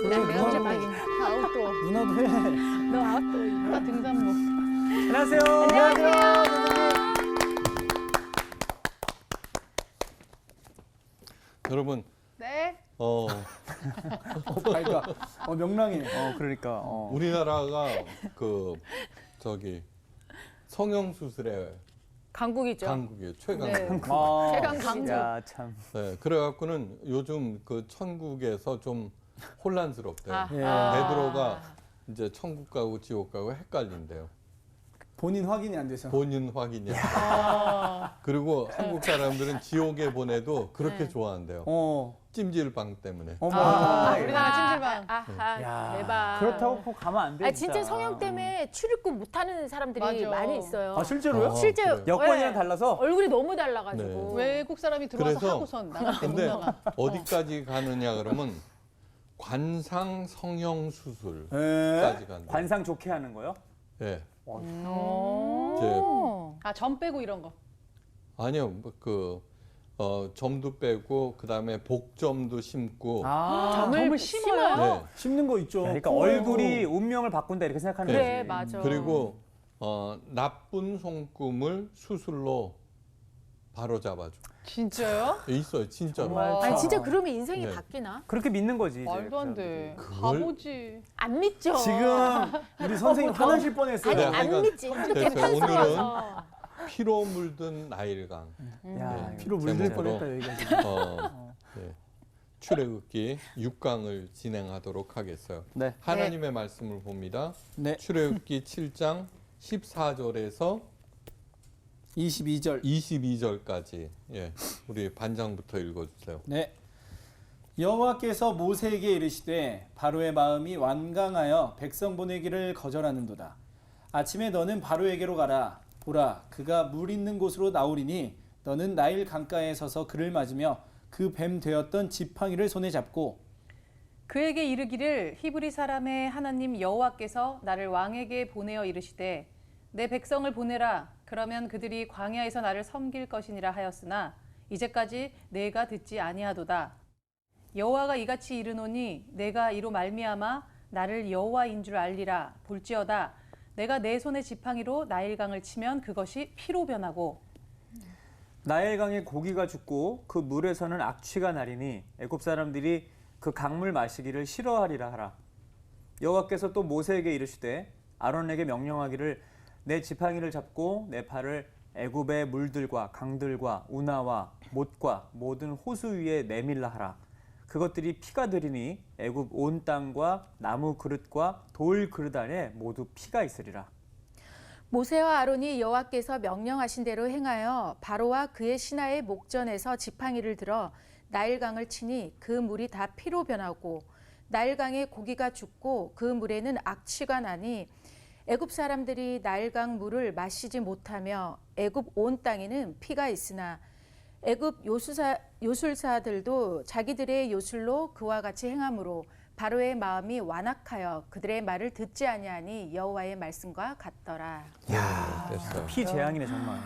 내가 언제 누나도 아웃도어. 누나도 해. 너 아웃도어. 나 등산복. 안녕하세요. 여러분, 네. 밝아. 명랑해. 그러니까. 우리나라가 성형 수술의 강국이죠. 강국이에요. 최강. 네. 국 최강 강국. 야, 참. 네, 그래갖고는 요즘 그 천국에서 좀 혼란스럽대요. 아. 예. 베드로가 이제 천국 가고 지옥 가고 헷갈린대요. 본인 확인이 안 돼서. 본인 확인이 안 돼요. 그리고 한국 사람들은 지옥에 보내도 그렇게 좋아한대요. 찜질방 때문에. 우리나라 찜질방. 야, 대박. 그렇다고 꼭 가면 안 돼. 진짜 성형 때문에 출입국 못하는 사람들이 맞아. 많이 있어요. 아, 실제로요? 실제 그래요? 여권이랑 네. 달라서? 얼굴이 너무 달라가지고. 외국 사람이 들어와서 그래서- 하고선 나갈 때 못 근데 나가. 어디까지 가느냐 그러면 관상 성형 수술까지 예. 간다. 관상 좋게 하는 거요? 예. 아, 점 빼고 이런 거. 아니요, 점도 빼고 그다음에 복점도 심고. 점을 심어요? 네. 씹는 거 있죠. 그러니까 얼굴이 운명을 바꾼다 이렇게 생각하는 네. 거지. 그래, 맞아. 그리고 나쁜 손금을 수술로 바로 잡아줘. 진짜요? 있어요, 진짜로. 정말. 아니 진짜 그러면 인생이 네. 바뀌나? 그렇게 믿는 거지. 이제 말도 안 그 돼. 그걸- 바보지. 안 믿죠. 지금 우리 선생님 화나실 뻔했어요. 아니 네, 안 하여간 믿지. 하도 됐어요. 개판스러워서. 피로 물든 나일강. 야, 네. 피로 물들 제목으로. 뻔했다 여기가. 네. 출애굽기 6강을 진행하도록 하겠어요. 네. 하나님의 말씀을 봅니다. 네. 출애굽기 7장 14절에서 22절. 22절까지 우리 반장부터 읽어주세요. 네. 여호와께서 모세에게 이르시되 바로의 마음이 완강하여 백성 보내기를 거절하는도다. 아침에 너는 바로에게로 가라. 보라, 그가 물 있는 곳으로 나오리니 너는 나일 강가에 서서 그를 맞으며 그 뱀 되었던 지팡이를 손에 잡고 그에게 이르기를 히브리 사람의 하나님 여호와께서 나를 왕에게 보내어 이르시되 내 백성을 보내라. 그러면 그들이 광야에서 나를 섬길 것이니라 하였으나 이제까지 내가 듣지 아니하도다. 여호와가 이같이 이르노니 내가 이로 말미암아 나를 여호와인 줄 알리라. 볼지어다 내가 내 손의 지팡이로 나일강을 치면 그것이 피로 변하고 나일강에 고기가 죽고 그 물에서는 악취가 나리니 애굽 사람들이 그 강물 마시기를 싫어하리라 하라. 여호와께서 또 모세에게 이르시되 아론에게 명령하기를 내 지팡이를 잡고 내 팔을 애굽의 물들과 강들과 운하와 못과 모든 호수 위에 내밀라 하라. 그것들이 피가 되리니 애굽 온 땅과 나무 그릇과 돌 그릇 안에 모두 피가 있으리라. 모세와 아론이 여호와께서 명령하신 대로 행하여 바로와 그의 신하의 목전에서 지팡이를 들어 나일강을 치니 그 물이 다 피로 변하고 나일강에 고기가 죽고 그 물에는 악취가 나니 애굽 사람들이 나일강 물을 마시지 못하며 애굽 온 땅에는 피가 있으나 애굽 요술사들도 자기들의 요술로 그와 같이 행함으로 바로의 마음이 완악하여 그들의 말을 듣지 아니하니 여호와의 말씀과 같더라. 야, 됐어요. 피재앙이네 정말.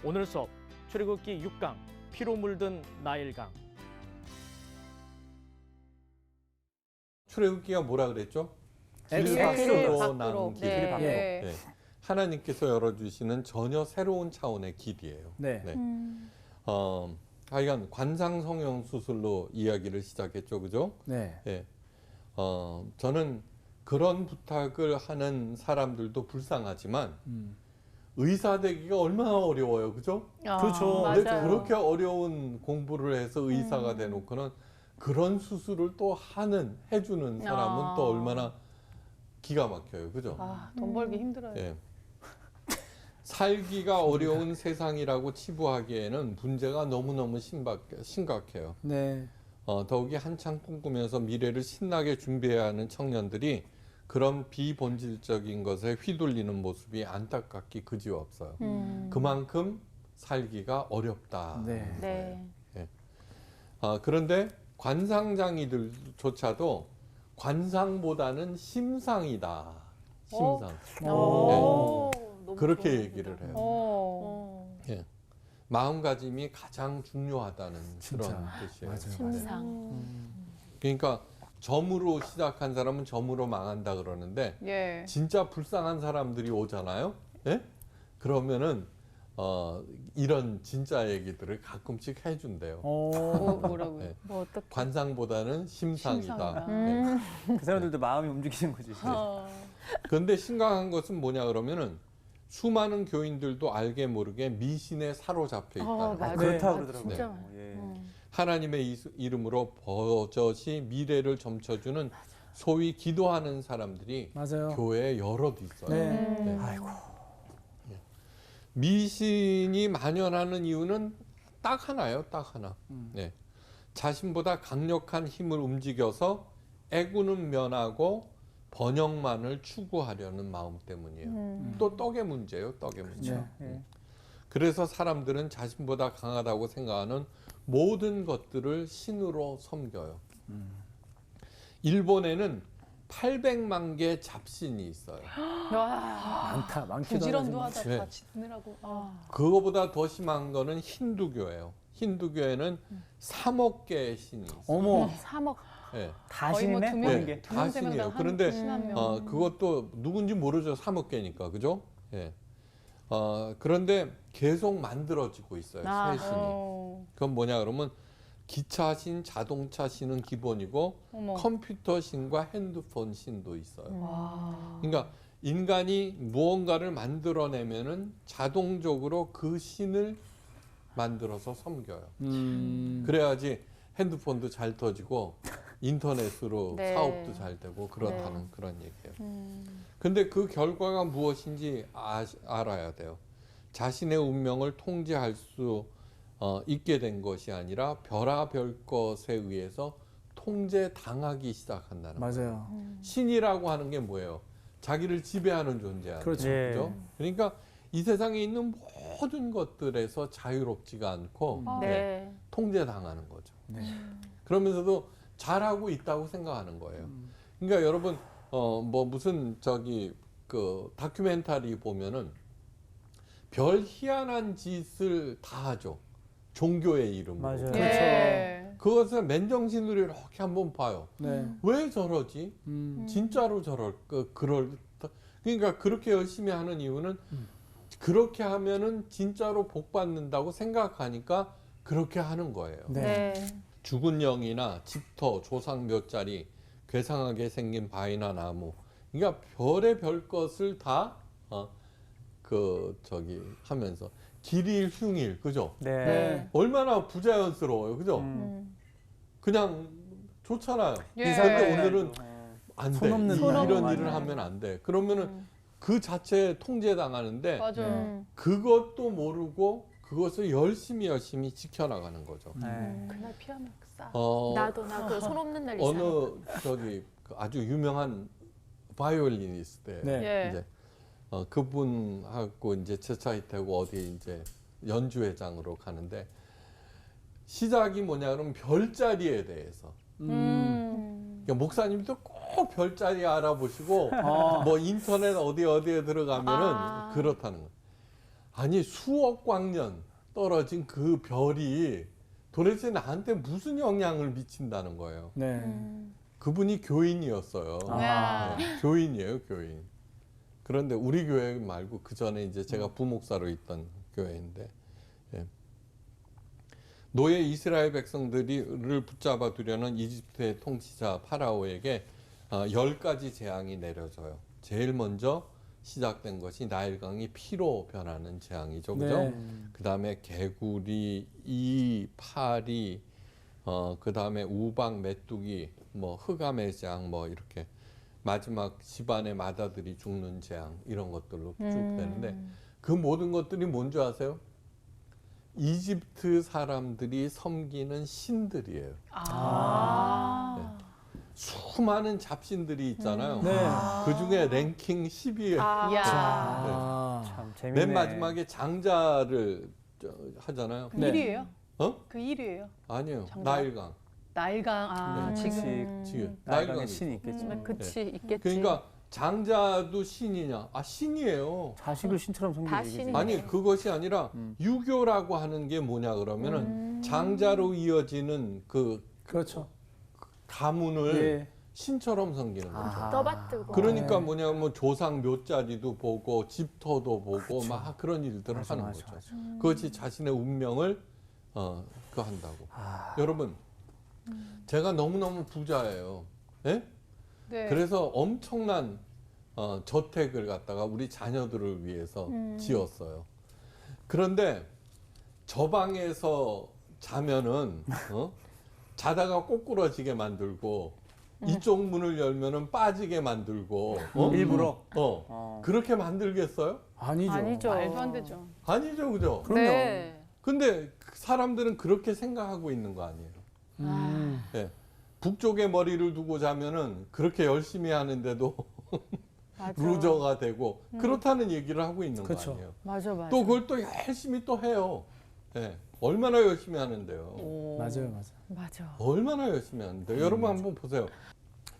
오늘 수업 출애굽기 6강 피로 물든 나일강. 출애굽기가 뭐라 그랬죠? 길 길 밖으로. 밖으로 나는 길. 네. 예. 네. 하나님께서 열어주시는 전혀 새로운 차원의 길이에요. 네. 네. 하여간 관상 성형 수술로 이야기를 시작했죠, 그죠? 네. 예. 저는 그런 부탁을 하는 사람들도 불쌍하지만 의사 되기가 얼마나 어려워요, 그죠? 그렇죠. 근데 맞아요. 그렇게 어려운 공부를 해서 의사가 돼놓고는 그런 수술을 또 해주는 사람은 또 얼마나 기가 막혀요, 그죠? 돈 벌기 힘들어요. 예. 살기가 어려운 세상이라고 치부하기에는 문제가 너무너무 심각해요. 네. 더욱이 한창 꿈꾸면서 미래를 신나게 준비해야 하는 청년들이 그런 비본질적인 것에 휘둘리는 모습이 안타깝기 그지없어요. 그만큼 살기가 어렵다. 네. 네. 그런데 관상장이들조차도 관상보다는 심상이다. 심상. 오, 너무 그렇게 좋은 얘기를 해요. 어. 예. 마음가짐이 가장 중요하다는 진짜. 그런 뜻이에요. 맞아요. 침상. 그러니까 점으로 시작한 사람은 점으로 망한다 그러는데 예. 진짜 불쌍한 사람들이 오잖아요. 예? 그러면은 이런 진짜 얘기들을 가끔씩 해준대요. 뭐라고요? 네. 뭐 어떻게? 관상보다는 심상이다. 심상이다. 네. 그 사람들도 마음이 움직이는 거지. 그런데 심각한 것은 뭐냐 그러면은 수많은 교인들도 알게 모르게 미신에 사로잡혀 있다. 맞아요. 그렇다고 아, 그러더라고요. 진짜. 예. 하나님의 이름으로 버젓이 미래를 점쳐주는 소위 기도하는 사람들이 맞아요. 교회에 여럿 있어요. 네. 네. 아이고. 미신이 만연하는 이유는 딱 하나예요. 딱 하나. 네. 자신보다 강력한 힘을 움직여서 애구는 면하고 번영만을 추구하려는 마음 때문이에요. 또 떡의 문제예요. 떡의 문제. 네. 예. 그래서 사람들은 자신보다 강하다고 생각하는 모든 것들을 신으로 섬겨요. 일본에는 800만 개 잡신이 있어요. 많다. 많기도 부지런도 하지만. 하다 네. 다 짓느라고. 그거보다 더 심한 거는 힌두교예요. 힌두교에는 3억 개의 신이 있어요. 어머. 3억. 네. 다 거의 뭐 신이네? 두 네. 모든 게. 다 신이에요. 그런데 명. 그것도 누군지 모르죠. 3억 개니까. 그죠? 예. 그런데 계속 만들어지고 있어요. 아. 새 신이. 그건 뭐냐 그러면 기차 신, 자동차 신은 기본이고 어머. 컴퓨터 신과 핸드폰 신도 있어요. 와. 그러니까 인간이 무언가를 만들어내면은 자동적으로 그 신을 만들어서 섬겨요. 그래야지 핸드폰도 잘 터지고 인터넷으로 네. 사업도 잘 되고 그렇다는 네. 그런 얘기예요. 근데 그 결과가 무엇인지 알아야 돼요. 자신의 운명을 통제할 수 있게 된 것이 아니라 별아별 것에 의해서 통제당하기 시작한다는 거예요. 맞아요. 신이라고 하는 게 뭐예요? 자기를 지배하는 존재 아니에요. 그렇죠. 예. 그죠? 그러니까 이 세상에 있는 모든 것들에서 자유롭지가 않고 네. 통제당하는 거죠. 네. 그러면서도 잘하고 있다고 생각하는 거예요. 그러니까 여러분 뭐 무슨 그 다큐멘터리 보면은 별 희한한 짓을 다 하죠. 종교의 이름으로. 맞아요. 예. 그것을 맨정신으로 이렇게 한번 봐요. 네. 왜 저러지? 진짜로 그러니까 그렇게 열심히 하는 이유는 그렇게 하면은 진짜로 복 받는다고 생각하니까 그렇게 하는 거예요. 네. 네. 죽은 영이나 집터, 조상 몇 자리, 괴상하게 생긴 바위나 나무. 그러니까 별의 별 것을 다 하면서 길일 흉일, 그죠? 네. 네. 얼마나 부자연스러워요, 그죠? 그냥 좋잖아요. 예. 근데 오늘은 안 돼. 손 없는 날. 이런 맞아요. 일을 하면 안 돼. 그러면은 그 자체에 통제당하는데 맞아요. 그것도 모르고 그것을 열심히 지켜나가는 거죠. 네. 그날 피하면 싸. 나도 그 손 없는 날 이상. 어느 그 아주 유명한 바이올리니스트 네. 예. 이제 그분하고 이제 제 차에 타고 어디 이제 연주회장으로 가는데 시작이 뭐냐 그러면 별자리에 대해서 그러니까 목사님도 꼭 별자리 알아보시고 뭐 인터넷 어디에 들어가면은 그렇다는 거예요. 아니 수억 광년 떨어진 그 별이 도대체 나한테 무슨 영향을 미친다는 거예요. 네. 그분이 교인이었어요. 네, 교인이에요, 교인. 그런데 우리 교회 말고 그 전에 이제 제가 부목사로 있던 교회인데, 예. 노예 이스라엘 백성들을 붙잡아 두려는 이집트의 통치자 파라오에게 10가지 재앙이 내려져요. 제일 먼저 시작된 것이 나일강이 피로 변하는 재앙이죠, 그죠? 네. 그 다음에 개구리, 이, 파리, 그 다음에 우박, 메뚜기, 뭐 흑암의 재앙, 뭐 이렇게 마지막 집안의 마다들이 죽는 재앙 이런 것들로 쭉 되는데 그 모든 것들이 뭔지 아세요? 이집트 사람들이 섬기는 신들이에요. 네. 수많은 잡신들이 있잖아요. 네. 그 중에 랭킹 10위에 이야. 참 재밌네. 맨 마지막에 장자를 하잖아요. 그 네. 1위예요? 어? 그 1위예요? 아니에요. 장자? 나일강. 나일강. 네. 지금. 지금 나일강의 나일강이죠. 신이 있겠지만. 그치 있겠지. 그러니까 장자도 신이냐? 아, 신이에요. 자식을 신처럼 다 섬기는 얘기지. 신이네. 아니, 그것이 아니라 음. 유교라고 하는 게 뭐냐 그러면은 장자로 이어지는 그 그렇죠. 가문을 예. 신처럼 섬기는 거죠. 아. 떠받들고. 그러니까 네. 뭐냐면 뭐 조상 묘자리도 보고 집터도 보고 막 그런 일들을 맞아, 하는 맞아, 거죠. 맞아. 그것이 자신의 운명을 그 한다고. 아. 여러분, 제가 너무너무 부자예요. 예? 네. 그래서 엄청난 저택을 갖다가 우리 자녀들을 위해서 지었어요. 그런데 저 방에서 자면은 자다가 꼬꾸러지게 만들고 이쪽 문을 열면은 빠지게 만들고 일부러. 그렇게 만들겠어요? 아니죠. 아니죠. 말도 안 되죠. 아니죠, 그죠? 그럼요. 네. 근데 사람들은 그렇게 생각하고 있는 거 아니에요. 예. 북쪽에 머리를 두고 자면은 그렇게 열심히 하는데도 맞아. 루저가 되고 그렇다는 얘기를 하고 있는 그쵸. 거 아니에요. 맞아, 맞아. 또 그걸 또 열심히 또 해요. 예. 얼마나 열심히 하는데요. 맞아요, 맞아요. 맞아. 얼마나 열심히 하는데요. 여러분 한번 보세요.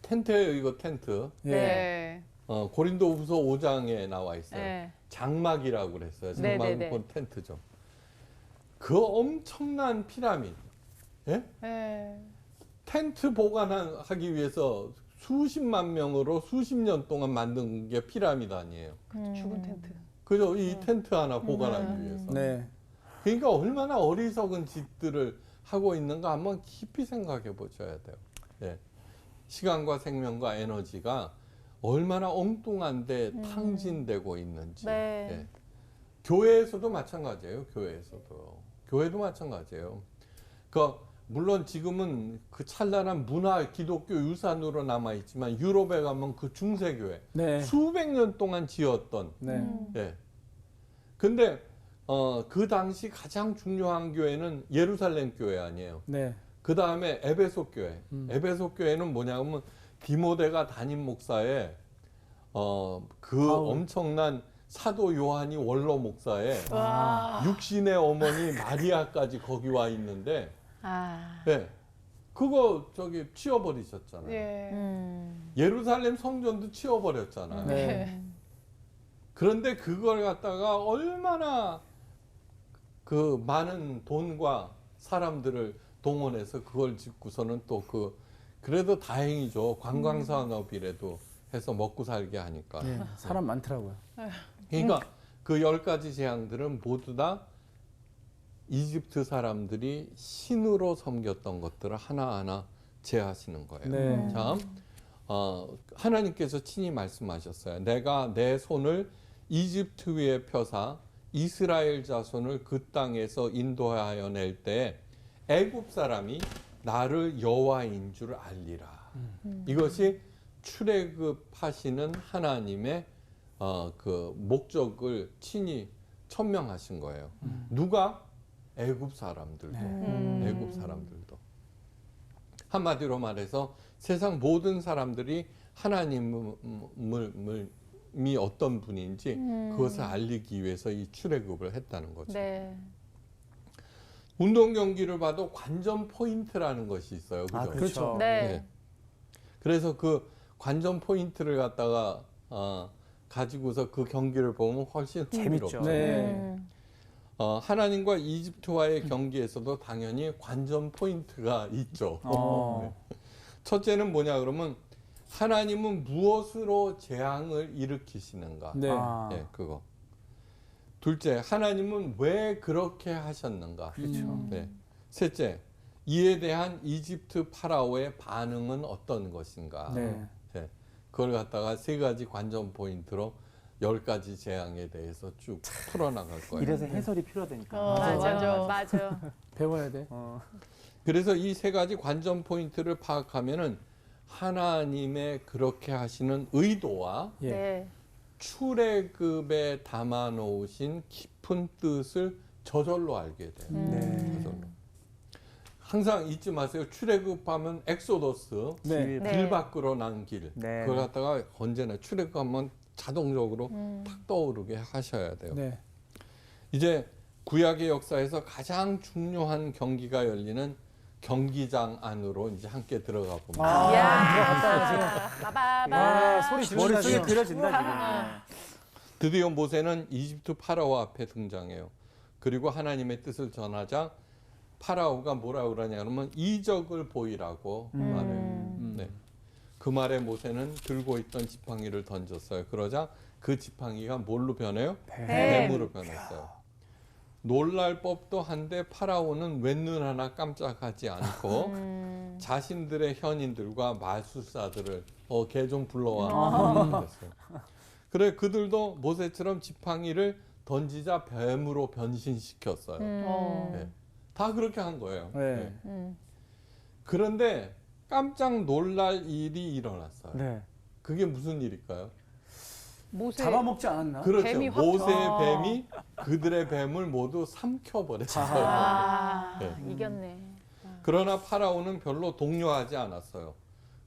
텐트예요, 이거 텐트. 예. 네. 고린도후서 5장에 나와 있어요. 네. 장막이라고 그랬어요. 네, 장막은 네, 네. 그 텐트죠. 그 엄청난 피라미드. 예? 네. 텐트 보관하기 위해서 수십만 명으로 수십 년 동안 만든 게 피라미드 아니에요. 죽은 텐트. 그죠? 이 텐트 하나 보관하기 위해서. 네. 그러니까 얼마나 어리석은 짓들을 하고 있는가 한번 깊이 생각해 보셔야 돼요. 예. 시간과 생명과 에너지가 얼마나 엉뚱한데 탕진되고 있는지. 네. 예. 교회에서도 마찬가지예요. 교회도 마찬가지예요. 물론 지금은 그 찬란한 문화 기독교 유산으로 남아 있지만 유럽에 가면 그 중세교회 네. 수백 년 동안 지었던 네. 예. 근데 그 당시 가장 중요한 교회는 예루살렘 교회 아니에요. 네. 그 다음에 에베소 교회. 에베소 교회는 뭐냐면 디모데가 담임 목사의 그 엄청난 사도 요한이 원로 목사의 육신의 어머니 마리아까지 거기 와 있는데 아. 네. 그거 치워버리셨잖아요. 예. 예루살렘 성전도 치워버렸잖아요. 네. 그런데 그걸 갖다가 얼마나 그 많은 돈과 사람들을 동원해서 그걸 짓고서는 또 그래도 다행이죠. 관광산업이라도 해서 먹고 살게 하니까. 예. 사람 많더라고요. 그러니까 그 10가지 재앙들은 모두 다 이집트 사람들이 신으로 섬겼던 것들을 하나하나 제하시는 거예요. 네. 자, 하나님께서 친히 말씀하셨어요. 내가 내 손을 이집트 위에 펴사 이스라엘 자손을 그 땅에서 인도하여 낼 때 애굽 사람이 나를 여호와인 줄 알리라. 이것이 출애굽하시는 하나님의 그 목적을 친히 천명하신 거예요. 누가? 애굽 사람들도. 애굽 사람들도. 한마디로 말해서 세상 모든 사람들이 하나님이 어떤 분인지 그것을 알리기 위해서 이 출애굽을 했다는 거죠. 네. 운동 경기를 봐도 관전 포인트라는 것이 있어요. 그죠? 아, 그렇죠. 네. 그래서 그 관전 포인트를 갖다가 가지고서 그 경기를 보면 훨씬 재밌죠. 흥미롭죠. 네. 하나님과 이집트와의 경기에서도 당연히 관전 포인트가 있죠. 네. 첫째는 뭐냐 그러면 하나님은 무엇으로 재앙을 일으키시는가? 네. 네, 그거. 둘째, 하나님은 왜 그렇게 하셨는가? 그렇죠. 네. 셋째, 이에 대한 이집트 파라오의 반응은 어떤 것인가? 네. 네. 그걸 갖다가 3가지 관전 포인트로 10가지 재앙에 대해서 쭉 풀어나갈 거예요. 이래서 해설이 필요하다니까. 맞아. 맞아. 배워야 돼. 그래서 이 3가지 관전 포인트를 파악하면은 하나님의 그렇게 하시는 의도와 예. 네. 출애굽에 담아 놓으신 깊은 뜻을 저절로 알게 돼요. 네. 저절로. 항상 잊지 마세요. 출애굽하면 엑소더스, 네. 길 밖으로 난 길. 네. 그걸 갖다가 언제나 출애굽하면 자동적으로 탁 떠오르게 하셔야 돼요. 네. 이제 구약의 역사에서 가장 중요한 경기가 열리는 경기장 안으로 이제 함께 들어가 봅니다. 아, 빠바바. 소리 머릿속에 지르시나요? 그려진다 지금. 드디어 모세는 이집트 파라오 앞에 등장해요. 그리고 하나님의 뜻을 전하자 파라오가 뭐라 그러냐 그러면 이적을 보이라고 말해요. 네. 그 말에 모세는 들고 있던 지팡이를 던졌어요. 그러자 그 지팡이가 뭘로 변해요? 뱀으로 변했어요. 놀랄 법도 한데 파라오는 웬눈 하나 깜짝하지 않고 자신들의 현인들과 마술사들을 걔 좀 불러와 그랬어요. 그래 그들도 모세처럼 지팡이를 던지자 뱀으로 변신시켰어요. 네. 다 그렇게 한 거예요. 네. 네. 그런데 깜짝 놀랄 일이 일어났어요. 네. 그게 무슨 일일까요? 모세 잡아먹지 않았나? 그렇죠. 뱀이 확- 모세의 뱀이 그들의 뱀을 모두 삼켜버렸어요. 네. 이겼네. 그러나 파라오는 별로 동요하지 않았어요.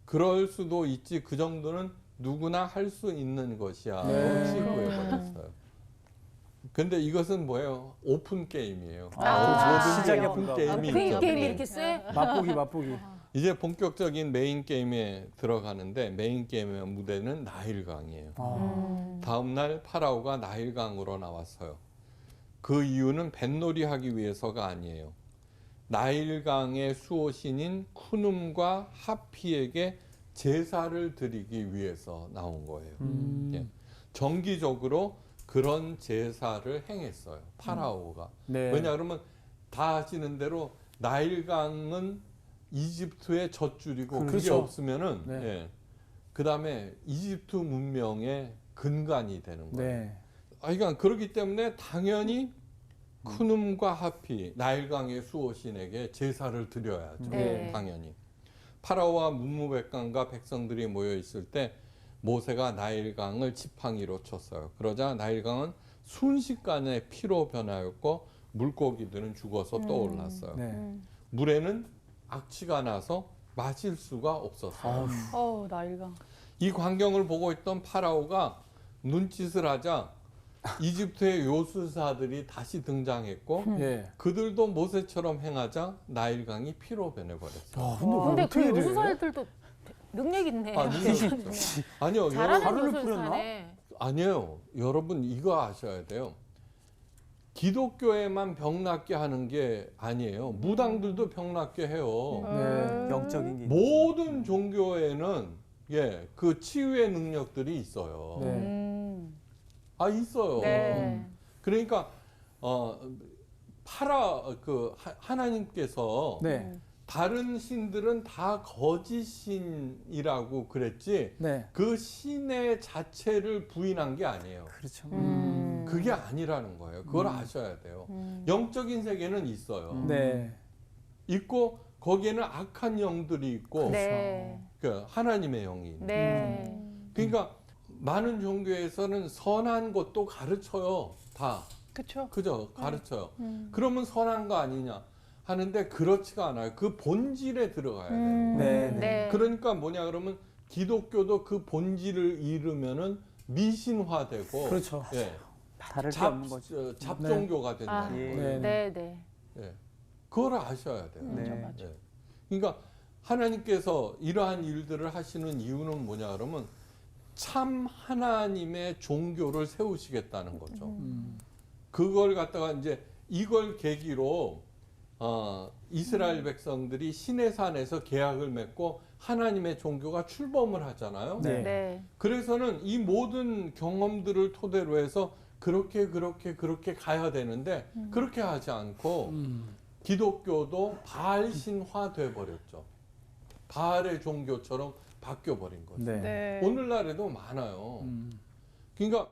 그럴 수도 있지 그 정도는 누구나 할 수 있는 것이야. 네. 치부해버렸어요. 근데 이것은 뭐예요? 오픈 게임이에요. 시작이 오픈 뭔가. 게임이 그 있죠. 게임이 이렇게 세? 맛보기. 이제 본격적인 메인 게임에 들어가는데 메인 게임의 무대는 나일강이에요. 다음 날 파라오가 나일강으로 나왔어요. 그 이유는 뱃놀이하기 위해서가 아니에요. 나일강의 수호신인 쿠눔과 하피에게 제사를 드리기 위해서 나온 거예요. 예. 정기적으로 그런 제사를 행했어요. 파라오가. 네. 왜냐 그러면 다 아시는 대로 나일강은 이집트의 젖줄이고 그게 그렇죠. 없으면은 네. 예. 그다음에 이집트 문명의 근간이 되는 거예요. 네. 그러니까 그렇기 때문에 당연히 쿠눔과 하피 나일강의 수호신에게 제사를 드려야죠. 네. 당연히. 파라오와 문무백관과 백성들이 모여 있을 때 모세가 나일강을 지팡이로 쳤어요. 그러자 나일강은 순식간에 피로 변하였고 물고기들은 죽어서 떠올랐어요. 네. 물에는 악취가 나서 마실 수가 없었어요. 나일강. 이 광경을 보고 있던 파라오가 눈짓을 하자 이집트의 요술사들이 다시 등장했고 예. 그들도 모세처럼 행하자 나일강이 피로 변해버렸어요. 근데 그 어떻게 이래? 요술사들도 능력 있네. 아, 능력 있죠. 아니요, 잘하는 가루를 요술사네. 아니에요. 여러분 이거 아셔야 돼요. 기독교에만 병낫게 하는 게 아니에요. 무당들도 병낫게 해요. 네. 영적인 게. 모든 종교에는 그 치유의 능력들이 있어요. 네. 아 있어요. 네. 그러니까 하나님께서 네. 다른 신들은 다 거짓 신이라고 그랬지 네. 그 신의 자체를 부인한 게 아니에요. 그렇죠. 그게 아니라는 거예요. 그걸 아셔야 돼요. 영적인 세계는 있어요. 네. 있고 거기에는 악한 영들이 있고 네. 그 하나님의 영이 있는. 네. 그러니까 많은 종교에서는 선한 것도 가르쳐요. 다. 그쵸. 그죠? 가르쳐요. 그러면 선한 거 아니냐 하는데 그렇지가 않아요. 그 본질에 들어가야 돼요. 네. 네. 그러니까 뭐냐 그러면 기독교도 그 본질을 잃으면은 미신화되고 그렇죠. 예. 다를 게 없는 거죠. 잡종교가 된다는 예. 거예요. 네. 네. 예. 그걸 아셔야 돼요. 네. 예. 그러니까 하나님께서 이러한 일들을 하시는 이유는 뭐냐 그러면 참 하나님의 종교를 세우시겠다는 거죠. 그걸 갖다가 이제 이걸 계기로 이스라엘 백성들이 시내산에서 계약을 맺고 하나님의 종교가 출범을 하잖아요. 네. 네. 그래서는 이 모든 경험들을 토대로 해서 그렇게 가야 되는데 그렇게 하지 않고 기독교도 바알 신화 돼 버렸죠. 바알의 종교처럼 바뀌어 버린 거죠. 네. 네. 오늘날에도 많아요. 그러니까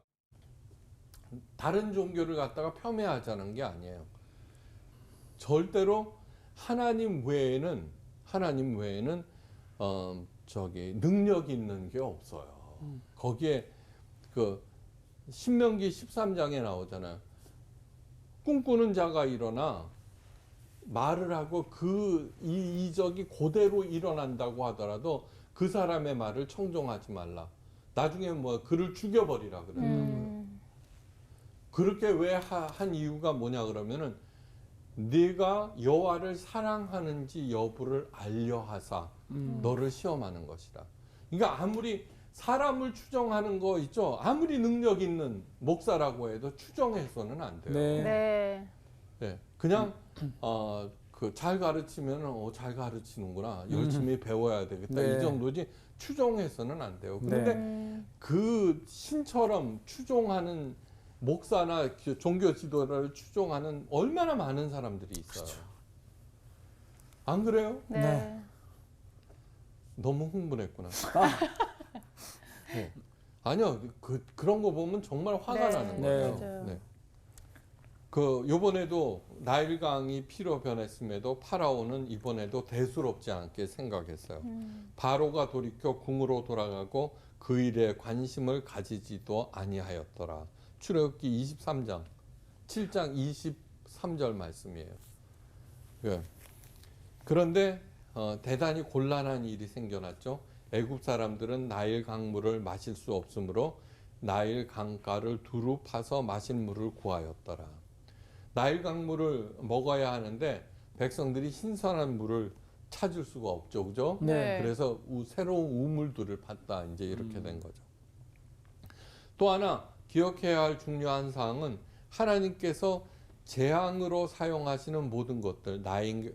다른 종교를 갖다가 폄훼하자는 게 아니에요. 절대로 하나님 외에는 능력 있는 게 없어요. 거기에 그 신명기 13장에 나오잖아요. 꿈꾸는 자가 일어나 말을 하고 그 이적이 그대로 일어난다고 하더라도 그 사람의 말을 청종하지 말라. 나중에 뭐 그를 죽여버리라 그랬다고요. 그렇게 왜 한 이유가 뭐냐 그러면은 네가 여호와를 사랑하는지 여부를 알려하사 너를 시험하는 것이라. 그러니까 아무리 사람을 추정하는 거 있죠. 아무리 능력 있는 목사라고 해도 추정해서는 안 돼요. 네. 네. 네, 그냥 그 잘 가르치면 잘 가르치는구나. 열심히 배워야 되겠다. 네. 이 정도지 추정해서는 안 돼요. 그런데 네. 그 신처럼 추종하는 목사나 종교 지도자를 추종하는 얼마나 많은 사람들이 있어요. 그렇죠. 안 그래요? 네. 네. 너무 흥분했구나. 네. 아니요, 그런 거 보면 정말 화가 네. 나는 네. 거예요. 맞아요. 네. 그 요번에도 나일강이 피로 변했음에도 파라오는 이번에도 대수롭지 않게 생각했어요. 바로가 돌이켜 궁으로 돌아가고 그 일에 관심을 가지지도 아니하였더라. 출애굽기 23장 7장 23절 말씀이에요. 예. 그런데 대단히 곤란한 일이 생겨났죠. 애굽 사람들은 나일 강물을 마실 수 없으므로 나일 강가를 두루 파서 마실 물을 구하였더라. 나일 강물을 먹어야 하는데 백성들이 신선한 물을 찾을 수가 없죠, 그죠? 네. 그래서 새로운 우물들을 팠다, 이제 이렇게 된 거죠. 또 하나 기억해야 할 중요한 사항은 하나님께서 재앙으로 사용하시는 모든 것들,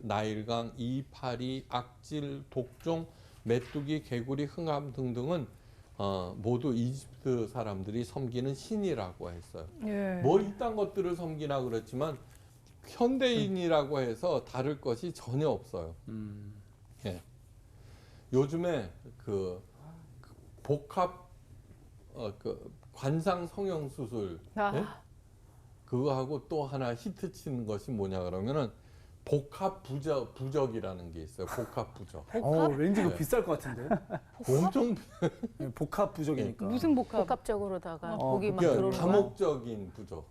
나일강, 이파리, 악질, 독종, 메뚜기, 개구리, 흥암 등등은 모두 이집트 사람들이 섬기는 신이라고 했어요. 예. 뭐 이딴 것들을 섬기나 그렇지만 현대인이라고 해서 다를 것이 전혀 없어요. 예. 요즘에 그 복합 그 관상 성형 수술 예? 그거하고 또 하나 히트 치는 것이 뭐냐 그러면은 복합 부적이라는 게 있어요. 복합 부적. 왠지 그거 네. 비쌀 것 같은데. 엄청 복합 부적이니까. 무슨 복합? 복합적으로다가 어, 복이 막 그러니까 들어오는 거야. 다목적인 부적.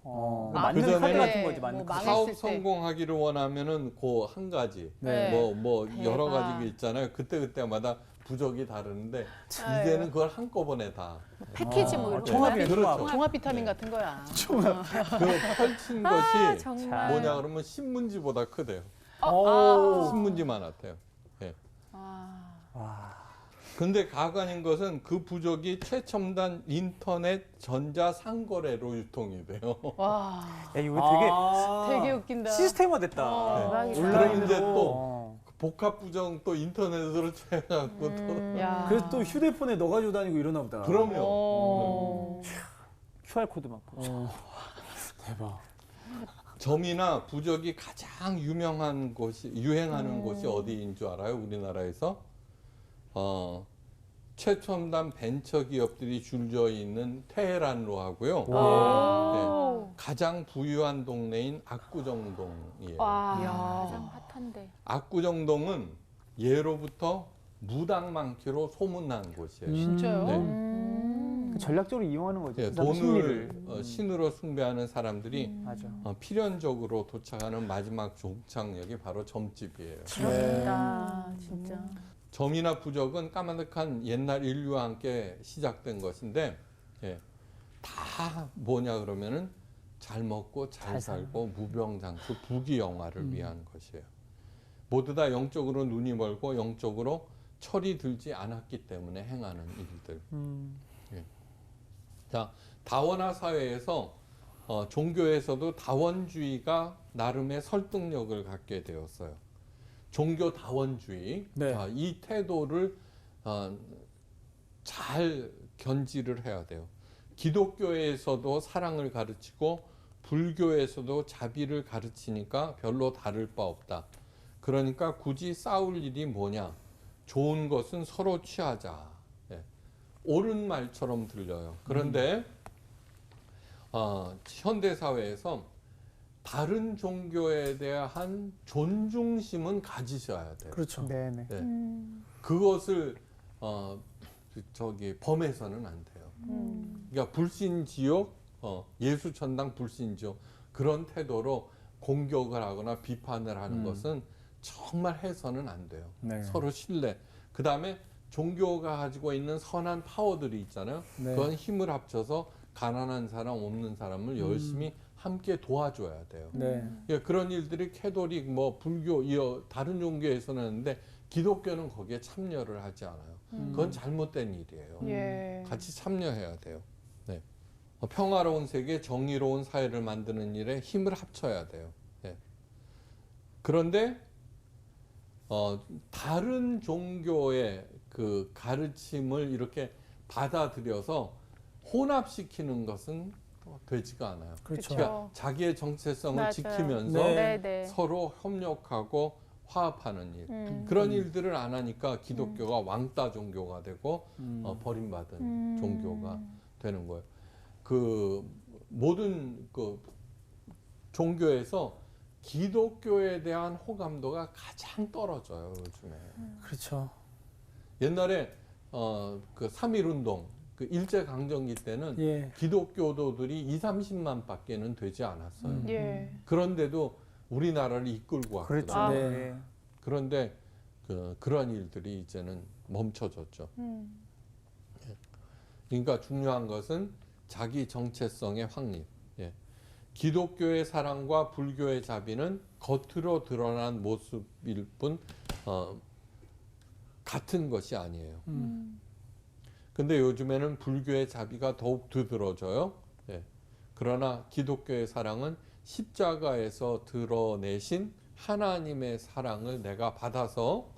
맞는 그전에 카드 같은 거지, 맞는 뭐 카드. 망했을 사업 때. 성공하기를 원하면은 그 한 가지 네. 뭐 여러 대박. 가지가 있잖아요. 그때마다 부적이 다르는데 아유. 이제는 그걸 한꺼번에 다 패키지 뭐 이런 거. 종합이에요, 그렇죠. 종합. 종합 비타민 네. 같은 거야. 그 펼친 아, 것이 정말. 뭐냐 그러면 신문지보다 크대요. 오. 신문지만 같아요. 예. 아. 근데 가관인 것은 그 부적이 최첨단 인터넷 전자 상거래로 유통이 돼요. 와. 야, 이거 되게 웃긴다. 시스템화 됐다. 대박이다. 그럼 이제 또 어. 복합 부정 또 인터넷으로 채워갖고 또 야. 그래서 또 휴대폰에 넣어가지고 다니고 이러나 보다. 그럼요. 오. QR코드 막. 대박. 점이나 부적이 가장 유명한 곳이 유행하는 곳이 어디인 줄 알아요? 우리나라에서 최첨단 벤처 기업들이 줄져 있는 테헤란로 하고요. 네, 가장 부유한 동네인 압구정동이에요. 와, 이야. 가장 핫한데. 압구정동은 예로부터 무당 많기로 소문난 곳이에요. 진짜요? 네. 전략적으로 이용하는 거죠. 예, 그 사람 돈을 심리를. 신으로 숭배하는 사람들이 맞아. 필연적으로 도착하는 마지막 종착역이 바로 점집이에요. 그렇다, 진짜. 점이나 부적은 까마득한 옛날 인류와 함께 시작된 것인데 다 뭐냐 그러면은 잘 먹고 잘 살고 무병장수 부귀영화를 위한 것이에요. 모두 다 영적으로 눈이 멀고 영적으로 철이 들지 않았기 때문에 행하는 일들. 자, 다원화 사회에서 종교에서도 다원주의가 나름의 설득력을 갖게 되었어요. 종교 다원주의, 네. 이 태도를 잘 견지를 해야 돼요. 기독교에서도 사랑을 가르치고 불교에서도 자비를 가르치니까 별로 다를 바 없다. 그러니까 굳이 싸울 일이 뭐냐? 좋은 것은 서로 취하자. 옳은 말처럼 들려요. 그런데 현대 사회에서 다른 종교에 대한 존중심은 가지셔야 돼요. 그렇죠. 네네. 네. 그것을 범해서는 안 돼요. 그러니까 불신지옥, 예수천당 불신지옥 그런 태도로 공격을 하거나 비판을 하는 것은 정말 해서는 안 돼요. 네. 서로 신뢰. 그 다음에 종교가 가지고 있는 선한 파워들이 있잖아요. 네. 그건 힘을 합쳐서 가난한 사람, 없는 사람을 열심히 함께 도와줘야 돼요. 네. 예, 그런 일들이 캐톨릭, 뭐 불교, 다른 종교에서는 하는데 기독교는 거기에 참여를 하지 않아요. 그건 잘못된 일이에요. 예. 같이 참여해야 돼요. 네. 평화로운 세계, 정의로운 사회를 만드는 일에 힘을 합쳐야 돼요. 네. 그런데 다른 종교의 그 가르침을 이렇게 받아들여서 혼합시키는 것은 되지가 않아요. 그렇죠. 그러니까 자기의 정체성을 맞아요. 지키면서 네. 네. 서로 협력하고 화합하는 일. 음. 그런 일들을 안 하니까 기독교가 왕따 종교가 되고 버림받은 음. 종교가 되는 거예요. 그 모든 그 종교에서 기독교에 대한 호감도가 가장 떨어져요, 요즘에. 그렇죠. 옛날에 그 3.1 운동, 그 일제 강점기 때는 예. 기독교도들이 2, 30만 밖에는 되지 않았어요. 예. 그런데도 우리나라를 이끌고 왔거든요. 그렇죠. 아. 네. 네. 그런데 그런 일들이 이제는 멈춰졌죠. 그러니까 중요한 것은 자기 정체성의 확립. 예. 기독교의 사랑과 불교의 자비는 겉으로 드러난 모습일 뿐 같은 것이 아니에요. 근데 요즘에는 불교의 자비가 더욱 두드러져요. 예. 그러나 기독교의 사랑은 십자가에서 드러내신 하나님의 사랑을 내가 받아서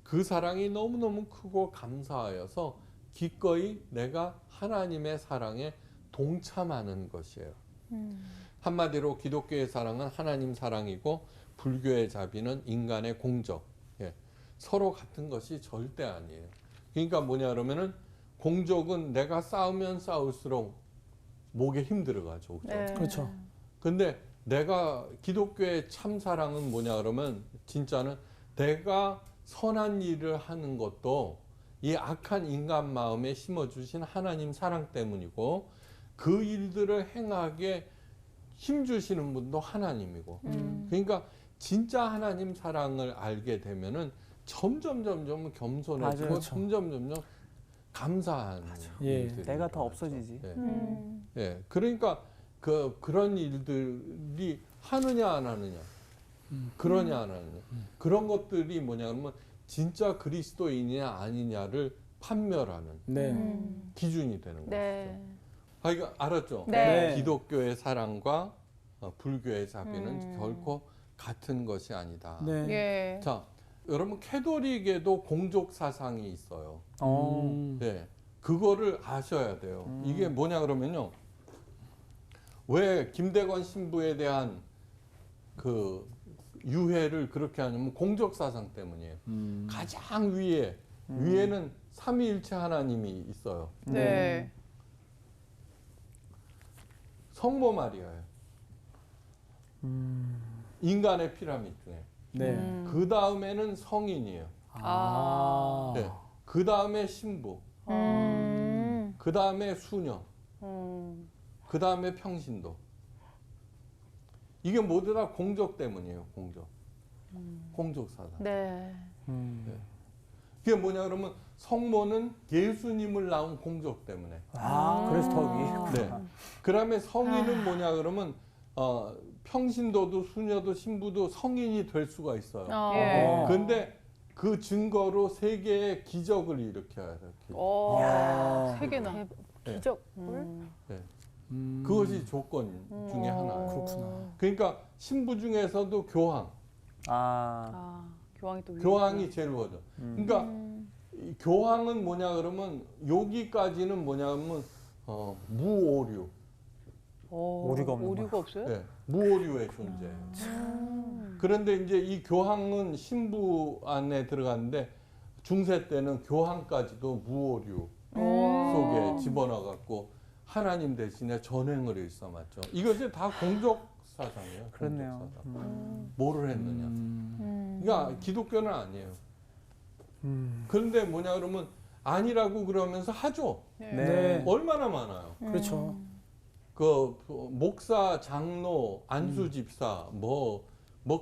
그 사랑이 너무너무 크고 감사하여서 기꺼이 내가 하나님의 사랑에 동참하는 것이에요. 한마디로 기독교의 사랑은 하나님 사랑이고 불교의 자비는 인간의 공적. 예. 서로 같은 것이 절대 아니에요. 그러니까 뭐냐 그러면은 공적은 내가 싸우면 싸울수록 목에 힘들어가죠. 그죠? 네. 그렇죠. 근데 내가 기독교의 참 사랑은 뭐냐 그러면 진짜는 내가 선한 일을 하는 것도 이 악한 인간 마음에 심어주신 하나님 사랑 때문이고 그 일들을 행하게 힘주시는 분도 하나님이고 그러니까 진짜 하나님 사랑을 알게 되면은 점점 겸손해지고 맞아요. 그렇죠. 점점 감사한 예. 일들이 내가 더 일어나죠. 없어지지. 예. 예. 그러니까 그런 일들이 하느냐 안 하느냐, 그러냐 안 하느냐, 그런 것들이 뭐냐 그러면 진짜 그리스도인이냐 아니냐를 판별하는 네. 기준이 되는 거죠. 네. 아, 이거 알았죠? 네. 기독교의 사랑과 불교의 자비는 결코 같은 것이 아니다. 네. 예. 자, 여러분 캐톨릭에도 공적 사상이 있어요. 네, 그거를 아셔야 돼요. 이게 뭐냐 그러면요. 왜 김대건 신부에 대한 그 유해를 그렇게 하냐면 공적 사상 때문이에요. 가장 위에는 삼위일체 하나님이 있어요. 네. 성모 마리아예요. 인간의 피라미드 중에. 네. 그 다음에는 성인이에요. 아. 네. 그 다음에 신부. 그 다음에 수녀. 그 다음에 평신도. 이게 모두 다 공적 때문이에요. 공적. 공적 사상. 네. 그게 뭐냐 그러면 성모는 예수님을 낳은 공적 때문에. 아, 그래서 더 위. 네. 그다음에 성인은 뭐냐 그러면 평신도도 수녀도 신부도 성인이 될 수가 있어요. 예. 근데 그 증거로 세계의 기적을 일으켜야 돼요. 기적. 세 개나. 기적. 네. 그것이 조건 중에 하나예요. 그렇구나. 그러니까 신부 중에서도 교황, 아, 교황이 또 교황이 제일 먼저. 그러니까 이 교황은 뭐냐 그러면 여기까지는 뭐냐 하면 무오류. 오류가 없는 오류가 없어요? 네, 무오류의 존재예요. 그런데 이제 이 교황은 신부 안에 들어갔는데 중세 때는 교황까지도 무오류 속에 집어넣어갖고 하나님 대신에 전횡을 일삼았죠. 이것이 다 공적 사상이에요. 그렇네요. 공적 사상. 뭐를 했느냐. 그러니까 기독교는 아니에요. 그런데 뭐냐 그러면 아니라고 그러면서 하죠. 네. 얼마나 많아요. 그렇죠. 그 목사, 장로, 안수 집사 뭐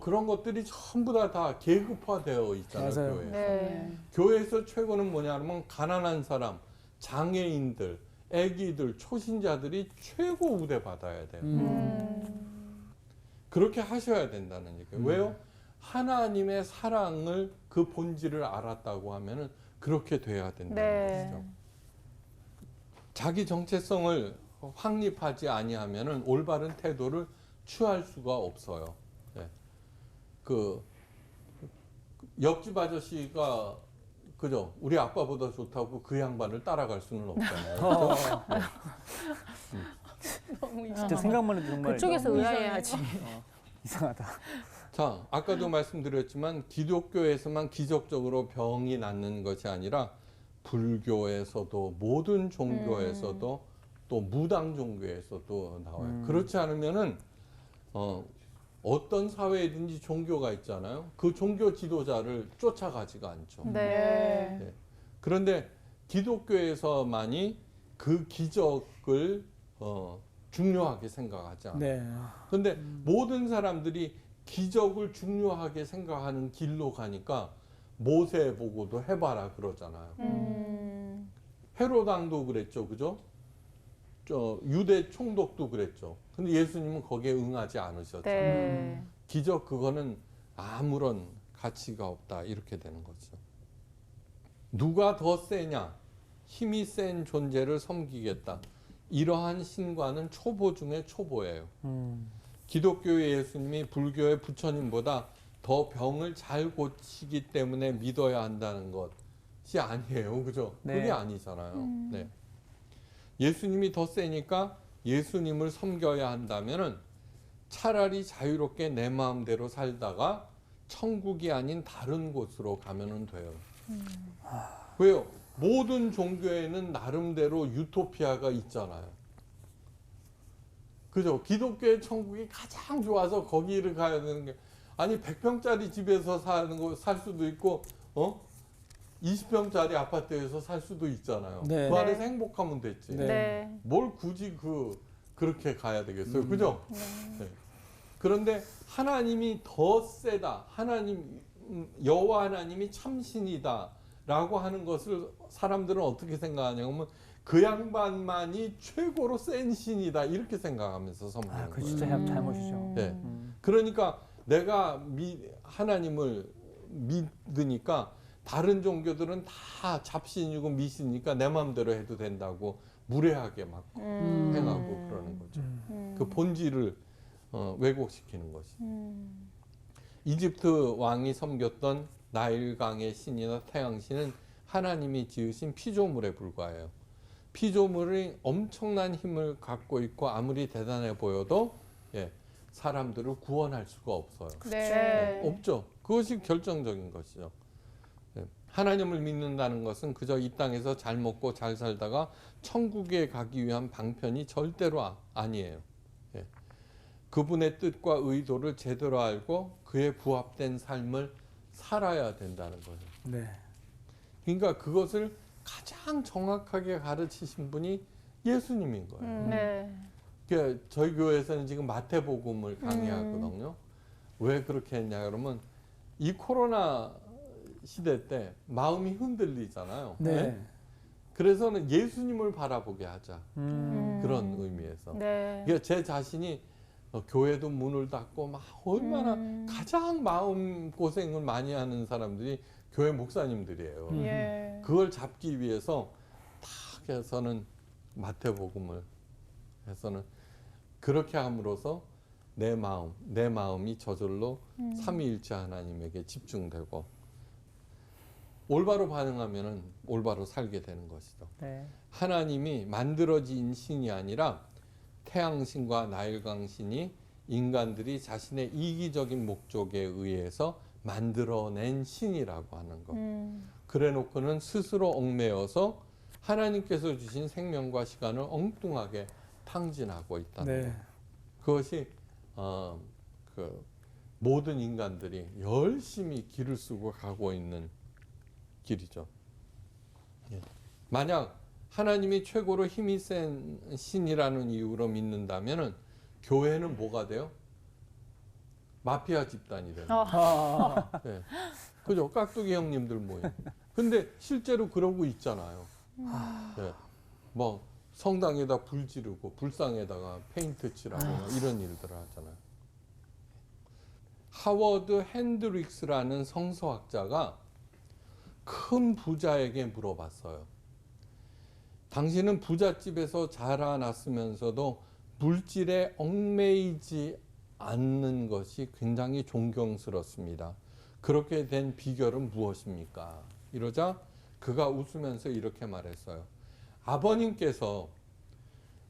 그런 것들이 전부 다 계급화되어 있잖아요. 맞아요. 교회에서. 네. 교회에서 최고는 뭐냐 하면 가난한 사람, 장애인들, 아기들, 초신자들이 최고 우대 받아야 돼요. 그렇게 하셔야 된다는 얘기예요. 왜요? 하나님의 사랑을 그 본질을 알았다고 하면은 그렇게 돼야 된다는 네. 것이죠. 자기 정체성을 확립하지 아니하면은 올바른 태도를 취할 수가 없어요. 네. 그 옆집 아저씨가 그죠? 우리 아빠보다 좋다고 그 양반을 따라갈 수는 없잖아요. 그죠? 네. 진짜 생각만 해도 정말 그쪽에서 의아해하지. 이상하다. 자, 아까도 말씀드렸지만 기독교에서만 기적적으로 병이 낫는 것이 아니라 불교에서도 모든 종교에서도 또 무당 종교에서도 나와요. 그렇지 않으면은 어떤 사회에든지 종교가 있잖아요. 그 종교 지도자를 쫓아가지가 않죠. 네. 네. 그런데 기독교에서만이 그 기적을 중요하게 생각하지 않아요. 네. 그런데 모든 사람들이 기적을 중요하게 생각하는 길로 가니까 모세 보고도 해봐라 그러잖아요. 헤롯 왕도 그랬죠, 그죠? 유대 총독도 그랬죠. 근데 예수님은 거기에 응하지 않으셨죠. 네. 기적 그거는 아무런 가치가 없다 이렇게 되는 거죠. 누가 더 세냐? 힘이 센 존재를 섬기겠다. 이러한 신과는 초보 중에 초보예요. 기독교의 예수님이 불교의 부처님보다 더 병을 잘 고치기 때문에 믿어야 한다는 것이 아니에요. 그죠? 네. 그게 아니잖아요. 네. 예수님이 더 세니까 예수님을 섬겨야 한다면은 차라리 자유롭게 내 마음대로 살다가 천국이 아닌 다른 곳으로 가면은 돼요. 왜요? 모든 종교에는 나름대로 유토피아가 있잖아요. 그죠? 기독교의 천국이 가장 좋아서 거기를 가야 되는 게 아니 100평짜리 집에서 사는 거 살 수도 있고 20평짜리 아파트에서 살 수도 있잖아요. 네. 그 안에서 행복하면 됐지. 네. 네. 뭘 굳이 그렇게 가야 되겠어요. 그죠? 네. 그런데 하나님이 더 세다. 여호와 하나님이 참신이다라고 하는 것을 사람들은 어떻게 생각하냐면 그 양반만이 최고로 센 신이다 이렇게 생각하면서 섬기는 아, 그 거예요. 진짜 잘못이죠. 네. 그러니까 내가 하나님을 믿으니까 다른 종교들은 다 잡신이고 미신이니까 내 마음대로 해도 된다고 무례하게 막 행하고 그러는 거죠. 그 본질을 왜곡시키는 것이. 이집트 왕이 섬겼던 나일강의 신이나 태양신은 하나님이 지으신 피조물에 불과해요. 피조물이 엄청난 힘을 갖고 있고 아무리 대단해 보여도 사람들을 구원할 수가 없어요. 네. 없죠. 그것이 결정적인 것이죠. 하나님을 믿는다는 것은 그저 이 땅에서 잘 먹고 잘 살다가 천국에 가기 위한 방편이 절대로 아니에요. 그분의 뜻과 의도를 제대로 알고 그에 부합된 삶을 살아야 된다는 거예요. 네. 그러니까 그것을 가장 정확하게 가르치신 분이 예수님인 거예요. 네. 그러니까 저희 교회에서는 지금 마태복음을 강의하거든요. 왜 그렇게 했냐 그러면 이 코로나 시대 때 마음이 흔들리잖아요. 네. 그래서는 예수님을 바라보게 하자. 그런 의미에서. 네. 그러니까 제 자신이 교회도 문을 닫고 막 얼마나 가장 마음 고생을 많이 하는 사람들이 교회 목사님들이에요. 예. 그걸 잡기 위해서 딱 해서는 마태복음을 해서는 그렇게 함으로써 내 마음이 저절로 삼위일체 하나님에게 집중되고 올바로 반응하면은 올바로 살게 되는 것이죠. 네. 하나님이 만들어진 신이 아니라 태양신과 나일강신이 인간들이 자신의 이기적인 목적에 의해서 만들어낸 신이라고 하는 것. 그래 놓고는 스스로 얽매여서 하나님께서 주신 생명과 시간을 엉뚱하게 탕진하고 있다는 네. 것. 그것이 그 모든 인간들이 열심히 길을 쓰고 가고 있는 길이죠. 예. 만약 하나님이 최고로 힘이 센 신이라는 이유로 믿는다면은 교회는 뭐가 돼요? 마피아 집단이 돼요. 네. 그죠? 깍두기 형님들 모임. 근데 실제로 그러고 있잖아요. 네. 뭐 성당에다 불 지르고 불상에다가 페인트 칠하고 이런 일들을 하잖아요. 하워드 핸드릭스라는 성서학자가 큰 부자에게 물어봤어요. 당신은 부잣집에서 자라났으면서도 물질에 얽매이지 않는 것이 굉장히 존경스럽습니다. 그렇게 된 비결은 무엇입니까? 이러자 그가 웃으면서 이렇게 말했어요. 아버님께서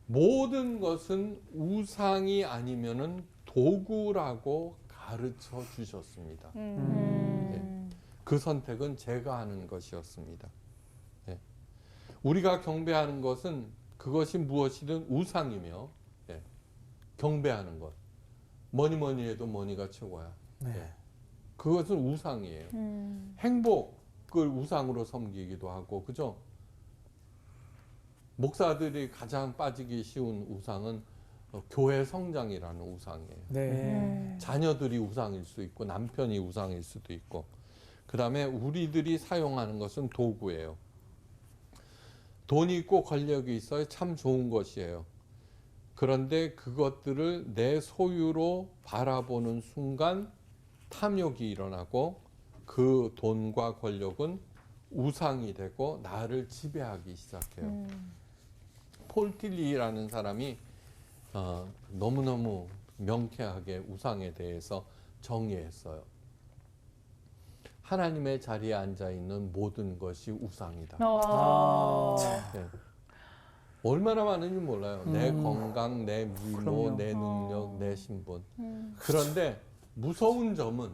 모든 것은 우상이 아니면은 도구라고 가르쳐 주셨습니다. 예. 그 선택은 제가 하는 것이었습니다. 예. 우리가 경배하는 것은 그것이 무엇이든 우상이며, 예. 경배하는 것 뭐니 해도 뭐니가 최고야. 네. 예. 그것은 우상이에요. 행복을 우상으로 섬기기도 하고, 그죠? 목사들이 가장 빠지기 쉬운 우상은 교회 성장이라는 우상이에요. 네. 자녀들이 우상일 수 있고 남편이 우상일 수도 있고, 그 다음에 우리들이 사용하는 것은 도구예요. 돈이 있고 권력이 있어야 참 좋은 것이에요. 그런데 그것들을 내 소유로 바라보는 순간 탐욕이 일어나고 그 돈과 권력은 우상이 되고 나를 지배하기 시작해요. 폴 틸리라는 사람이 너무너무 명쾌하게 우상에 대해서 정의했어요. 하나님의 자리에 앉아있는 모든 것이 우상이다. 네. 얼마나 많은지 몰라요. 내 건강, 내 미모, 그럼요. 내 능력, 내 신분. 그런데 무서운 점은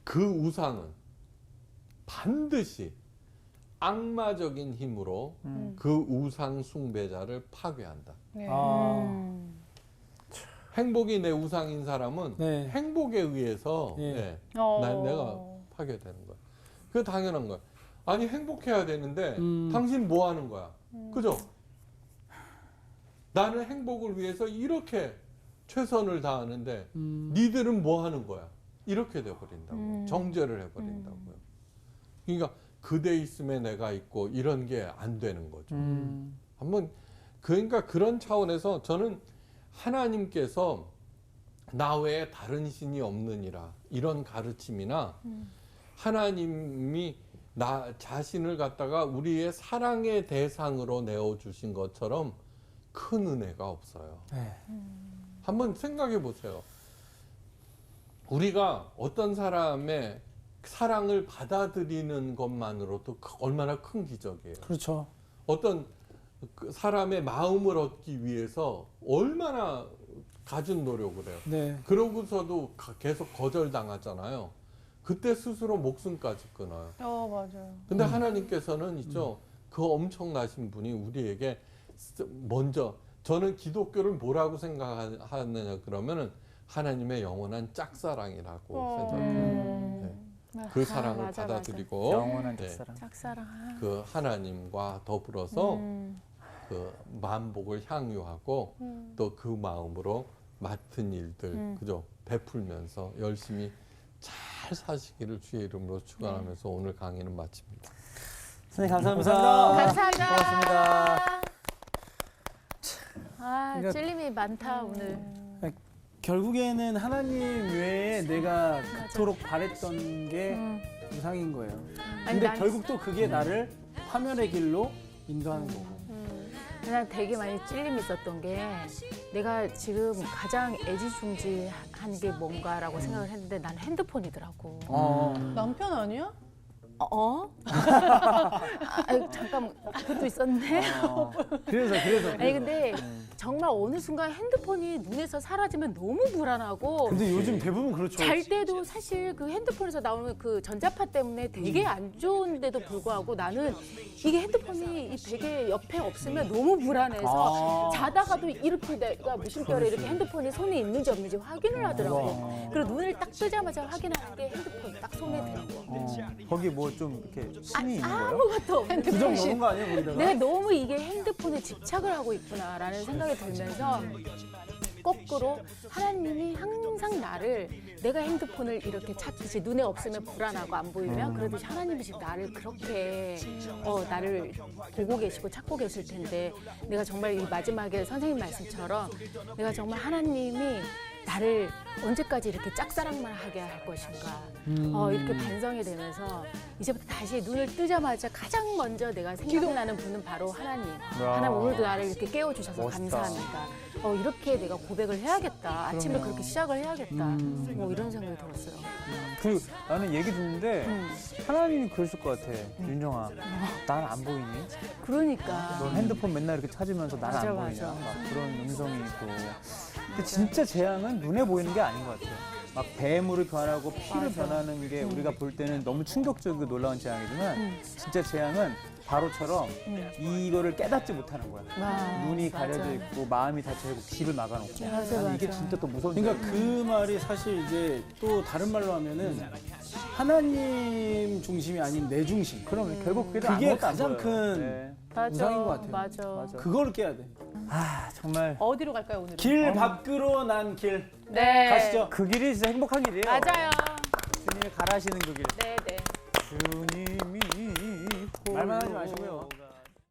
그 우상은 반드시 악마적인 힘으로 그 우상 숭배자를 파괴한다. 행복이 내 우상인 사람은 네. 행복에 의해서 예. 네, 내가 파괴되는 거야. 그게 당연한 거야. 아니 행복해야 되는데 당신 뭐 하는 거야? 그죠? 나는 행복을 위해서 이렇게 최선을 다하는데 니들은 뭐 하는 거야? 이렇게 돼버린다고. 정죄를 해버린다고요. 그러니까 그대 있음에 내가 있고 이런 게 안 되는 거죠. 한번 그러니까 그런 차원에서 저는 하나님께서 나 외에 다른 신이 없느니라 이런 가르침이나 하나님이 나 자신을 갖다가 우리의 사랑의 대상으로 내어주신 것처럼 큰 은혜가 없어요. 네. 한번 생각해 보세요. 우리가 어떤 사람의 사랑을 받아들이는 것만으로도 얼마나 큰 기적이에요. 그렇죠. 어떤 그 사람의 마음을 얻기 위해서 얼마나 갖은 노력을 해요. 네. 그러고서도 계속 거절당하잖아요. 그때 스스로 목숨까지 끊어요. 맞아요. 근데 하나님께서는 있죠. 그 엄청나신 분이 우리에게 먼저, 저는 기독교를 뭐라고 생각하느냐 그러면은 하나님의 영원한 짝사랑이라고 생각해요. 네. 그 사랑을 맞아, 받아들이고 영원한 네, 짝사랑. 짝사랑. 그 하나님과 더불어서 그 만복을 향유하고 또 그 마음으로 맡은 일들 그죠? 베풀면서 열심히 잘 사시기를 주의 이름으로 축원하면서 오늘 강의는 마칩니다. 선생님 감사합니다. 감사합니다. 감사합니다. 아, 그러니까- 찔림이 많다 오늘. 결국에는 하나님 외에 내가 그토록 바랬던 게 우상인 거예요. 아니, 근데 난- 결국 또 그게 나를 화면의 길로 인도하는 거고. 난 되게 많이 찔림이 있었던 게 내가 지금 가장 애지중지한 게 뭔가라고 생각을 했는데 난 핸드폰이더라고. 남편 아니야? 잠깐 그것도 있었는데. 그래서. 아니 근데 정말 어느 순간 핸드폰이 눈에서 사라지면 너무 불안하고. 근데 요즘 대부분 그렇죠. 잘 때도 사실 그 핸드폰에서 나오는 그 전자파 때문에 되게 안 좋은데도 불구하고 나는 이게 핸드폰이 이 베개 옆에 없으면 너무 불안해서 자다가도 이렇게 내가 무심결에 이렇게 핸드폰이 손에 있는지 없는지 확인을 하더라고. 그리고 눈을 딱 뜨자마자 확인하는 게 핸드폰 딱 손에 들고. 거기 뭐 좀 이렇게 신이 있는 거예요? 아무것도 없는 부정 넣은 거 아니에요, 거기다가? 내가 너무 이게 핸드폰에 집착을 하고 있구나라는 생각이 들면서 거꾸로 하나님이 항상 나를 내가 핸드폰을 이렇게 찾듯이 눈에 없으면 불안하고 안 보이면 그래도 하나님이 지금 나를 그렇게 나를 보고 계시고 찾고 계실 텐데 내가 정말 이 마지막에 선생님 말씀처럼 내가 정말 하나님이 나를 언제까지 이렇게 짝사랑만 하게 할 것인가 이렇게 반성이 되면서 이제부터 다시 눈을 뜨자마자 가장 먼저 내가 생각나는 분은 바로 하나님. 하나님 오늘도 나를 이렇게 깨워주셔서 멋있다. 감사합니다. 이렇게 내가 고백을 해야겠다. 아침에 그렇게 시작을 해야겠다. 이런 생각이 들었어요. 그 나는 얘기 듣는데 하나님이 그러실 것 같아. 윤정아, 난 안 보이니? 그러니까. 넌 핸드폰 맨날 이렇게 찾으면서 난 맞아, 안 보이냐? 맞아. 막 그런 음성이 있고. 근데 진짜 재앙은 눈에 보이는 게 아닌 것 같아요. 막 뱀으로 변하고 피로 변하는 게 우리가 볼 때는 너무 충격적이고 놀라운 재앙이지만 진짜 재앙은 바로처럼 이거를 깨닫지 못하는 거야. 눈이 가려져 맞아. 있고 마음이 닫혀 있고 귀를 막아놓고. 맞아, 나는 이게 맞아. 진짜 또 무서운 그러니까 재앙이야. 그 말이 사실 이제 또 다른 말로 하면은 하나님 중심이 아닌 내 중심. 그럼 결국 그게 그게 아무것도 안 가장 보여요. 큰 네. 우상인 것 같아요. 맞아. 그걸 깨야 돼. 아 정말 어디로 갈까요 오늘? 길 밖으로 난 길. 네. 가시죠. 그 길이 진짜 행복한 길이에요. 맞아요. 주님이 가라시는 그 길. 네, 네. 주님이 말만 하지 마시고요.